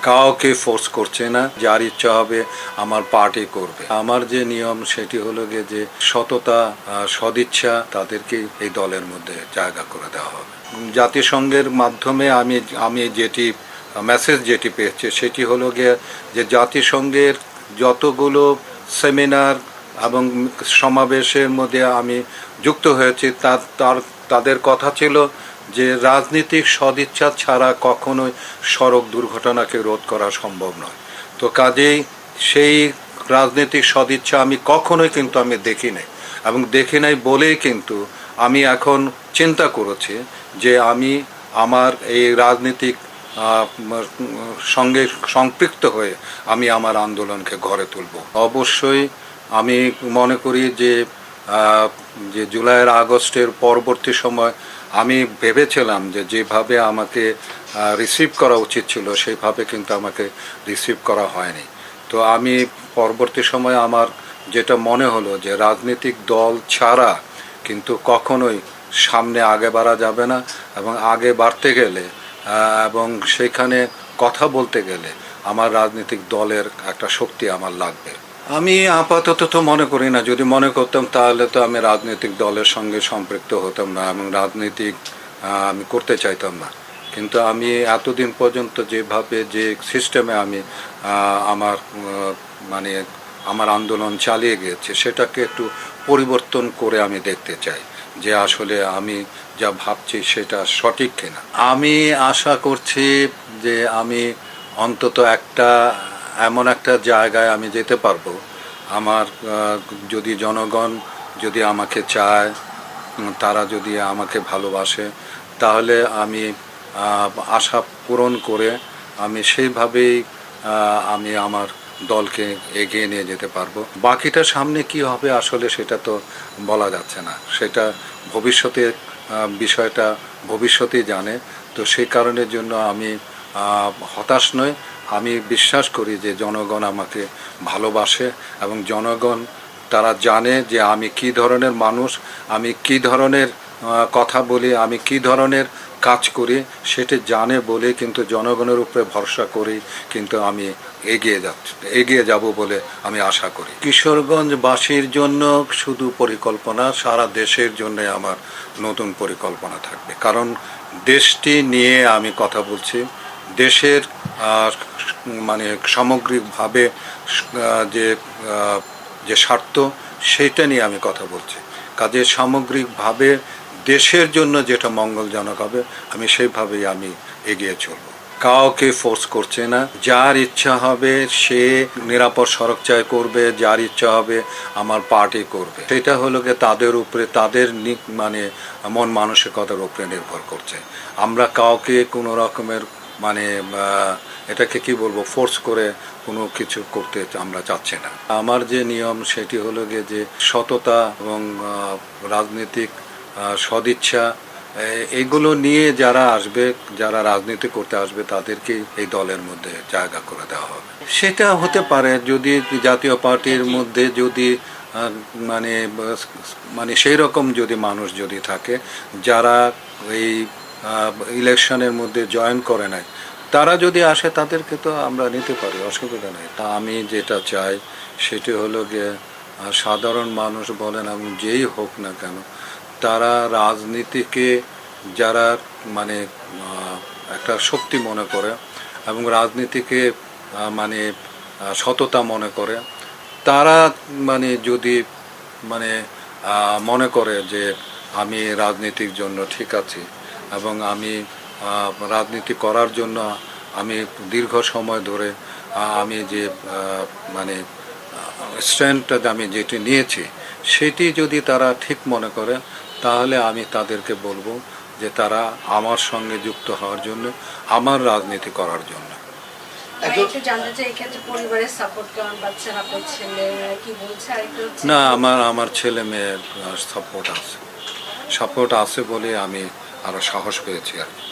কাউকে ফোর্স করছে না, যার ইচ্ছা হবে আমার পার্টি করবে। আমার যে নিয়ম সেটি হলো গিয়ে যে সততা, সদিচ্ছা তাদেরকে এই দলের মধ্যে জায়গা করে দেওয়া হবে। জাতিসংঘের মাধ্যমে আমি যেটি মেসেজ যেটি পেয়েছি সেটি হলো গিয়ে যে জাতিসংঘের যতগুলো সেমিনার এবং সমাবেশের মধ্যে আমি যুক্ত হয়েছি তাদের কথা ছিল যে রাজনীতিক সদিচ্ছা ছাড়া কখনোই সড়ক দুর্ঘটনাকে রোধ করা সম্ভব নয়। তো কাজেই সেই রাজনৈতিক সদিচ্ছা আমি কখনোই কিন্তু আমি দেখি নাই, এবং দেখি নাই বলেই কিন্তু আমি এখন চিন্তা করেছি যে আমি আমার এই রাজনীতিক সঙ্গে সম্পৃক্ত হয়ে আমি আমার আন্দোলনকে গড়ে তুলব। অবশ্যই আমি মনে করি যে জুলাইয়ের আগস্টের পরবর্তী সময় আমি ভেবেছিলাম যে যেভাবে আমাকে রিসিভ করা উচিত ছিল সেইভাবে কিন্তু আমাকে রিসিভ করা হয়নি। তো আমি পরবর্তী সময়ে আমার যেটা মনে হলো যে রাজনৈতিক দল ছাড়া কিন্তু কখনোই সামনে আগে বাড়া যাবে না, এবং আগে বাড়তে গেলে এবং সেখানে কথা বলতে গেলে আমার রাজনৈতিক দলের একটা শক্তি আমার লাগবে। আমি আপাতত তো মনে করি না, যদি মনে করতাম তাহলে তো আমি রাজনৈতিক দলের সঙ্গে সম্পৃক্ত হতাম না এবং রাজনীতিক আমি করতে চাইতাম না। কিন্তু আমি এতদিন পর্যন্ত যেভাবে যে সিস্টেমে আমি আমার মানে আমার আন্দোলন চালিয়ে গিয়েছি সেটাকে একটু পরিবর্তন করে আমি দেখতে চাই যে আসলে আমি যা ভাবছি সেটা সঠিক কিনা। আমি আশা করছি যে আমি অন্তত এমন একটা জায়গায় আমি যেতে পারবো, আমার যদি জনগণ যদি আমাকে চায়, তারা যদি আমাকে ভালোবাসে, তাহলে আমি আশা পূরণ করে আমি সেইভাবেই আমি আমার দলকে এগিয়ে নিয়ে যেতে পারবো। বাকিটা সামনে কি হবে আসলে সেটা তো বলা যাচ্ছে না, সেটা ভবিষ্যতে বিষয়টা ভবিষ্যতেই জানে। তো সেই কারণের জন্য আমি হতাশ নই। আমি বিশ্বাস করি যে জনগণ আমাকে ভালোবাসে এবং জনগণ তারা জানে যে আমি কী ধরনের মানুষ, আমি কী ধরনের কথা বলি, আমি কী ধরনের কাজ করি সেটা জানে বলে কিন্তু জনগণের উপরে ভরসা করি কিন্তু আমি এগিয়ে যাব বলে আমি আশা করি। কিশোরগঞ্জবাসীর জন্য শুধু পরিকল্পনা, সারা দেশের জন্য আমার নতুন পরিকল্পনা থাকবে, কারণ দেশটি নিয়ে আমি কথা বলছি। দেশের মানে সামগ্রিকভাবে যে যে স্বার্থ সেইটা নিয়ে আমি কথা বলছি। কাজে সামগ্রিকভাবে দেশের জন্য যেটা মঙ্গলজনক হবে আমি সেইভাবেই আমি এগিয়ে চলব। কাউকে ফোর্স করছে না, যার ইচ্ছা হবে সে নিরাপদ সড়কচায় করবে, যার ইচ্ছা হবে আমার পার্টি করবে। সেটা হলো গিয়ে তাদের উপরে, তাদের মানে মন মানসিকতার উপরে নির্ভর করছে। আমরা কাউকে কোনো রকমের মানে এটাকে কি বলবো, ফোর্স করে কোনো কিছু করতে আমরা চাচ্ছি না। আমার যে নিয়ম সেটি হলো গিয়ে যে সততা এবং রাজনৈতিক সদিচ্ছা, এইগুলো নিয়ে যারা আসবে, যারা রাজনীতি করতে আসবে তাদেরকে এই দলের মধ্যে জায়গা করে দেওয়া হবে। সেটা হতে পারে যদি জাতীয় পার্টির মধ্যে যদি মানে মানে সেই রকম যদি মানুষ যদি থাকে যারা এই ইলেকশনের মধ্যে জয়েন করে নাই, তারা যদি আসে তাদেরকে তো আমরা নিতে পারি, অসুবিধা নেই। তা আমি যেটা চাই সেটি হলো গিয়ে সাধারণ মানুষ বলেন এবং যেই হোক না কেন, তারা রাজনীতিকে যারা মানে একটা শক্তি মনে করে এবং রাজনীতিকে মানে সততা মনে করে, তারা মানে যদি মানে মনে করে যে আমি রাজনীতির জন্য ঠিক আছি এবং আমি রাজনীতি করার জন্য আমি দীর্ঘ সময় ধরে আমি যে মানে স্ট্যান্ডটা আমি যেটি নিয়েছি সেটি যদি তারা ঠিক মনে করে, তাহলে আমি তাদেরকে বলবো যে তারা আমার সঙ্গে যুক্ত হওয়ার জন্য, আমার রাজনীতি করার জন্য। না, আমার ছেলে মেয়ের সাপোর্ট আছে বলে আমি আরো সাহস পেয়েছি আর কি।